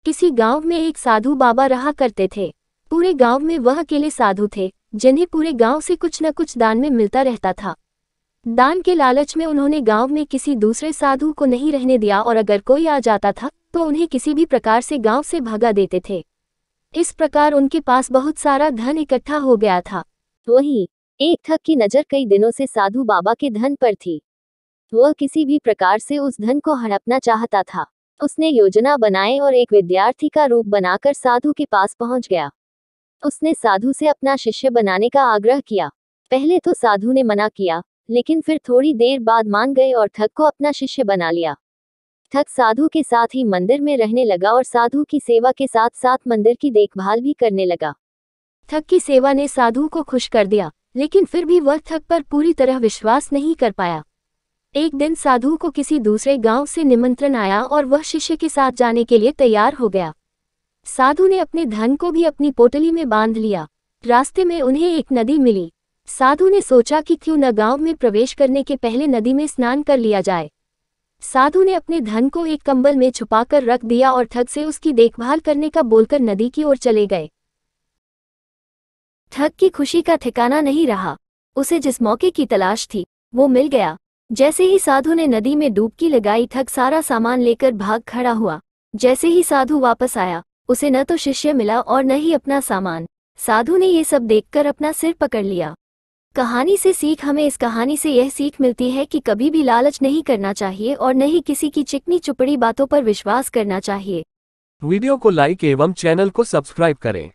किसी गांव में एक साधु बाबा रहा करते थे। पूरे गांव में वह अकेले साधु थे जिन्हें पूरे गांव से कुछ न कुछ दान में मिलता रहता था। दान के लालच में उन्होंने गांव में किसी दूसरे साधु को नहीं रहने दिया और अगर कोई आ जाता था तो उन्हें किसी भी प्रकार से गांव से भगा देते थे। इस प्रकार उनके पास बहुत सारा धन इकट्ठा हो गया था। वहीं एक ठग की नजर कई दिनों से साधु बाबा के धन पर थी। वह किसी भी प्रकार से उस धन को हड़पना चाहता था। उसने योजना बनाई और एक विद्यार्थी का रूप बनाकर साधु के पास पहुंच गया। उसने साधु से अपना शिष्य बनाने का आग्रह किया। पहले तो साधु ने मना किया, लेकिन फिर थोड़ी देर बाद मान गए और ठग को अपना शिष्य बना लिया। ठग साधु के साथ ही मंदिर में रहने लगा और साधु की सेवा के साथ साथ मंदिर की देखभाल भी करने लगा। ठग की सेवा ने साधु को खुश कर दिया, लेकिन फिर भी वह ठग पर पूरी तरह विश्वास नहीं कर पाया। एक दिन साधु को किसी दूसरे गांव से निमंत्रण आया और वह शिष्य के साथ जाने के लिए तैयार हो गया। साधु ने अपने धन को भी अपनी पोटली में बांध लिया। रास्ते में उन्हें एक नदी मिली। साधु ने सोचा कि क्यों न गांव में प्रवेश करने के पहले नदी में स्नान कर लिया जाए। साधु ने अपने धन को एक कंबल में छुपाकर रख दिया और ठग से उसकी देखभाल करने का बोलकर नदी की ओर चले गए। ठग की खुशी का ठिकाना नहीं रहा। उसे जिस मौके की तलाश थी वो मिल गया। जैसे ही साधु ने नदी में डुबकी लगाई, ठग सारा सामान लेकर भाग खड़ा हुआ। जैसे ही साधु वापस आया, उसे न तो शिष्य मिला और न ही अपना सामान। साधु ने ये सब देखकर अपना सिर पकड़ लिया। कहानी से सीख, हमें इस कहानी से यह सीख मिलती है कि कभी भी लालच नहीं करना चाहिए और न ही किसी की चिकनी चुपड़ी बातों पर विश्वास करना चाहिए। वीडियो को लाइक एवं चैनल को सब्सक्राइब करें।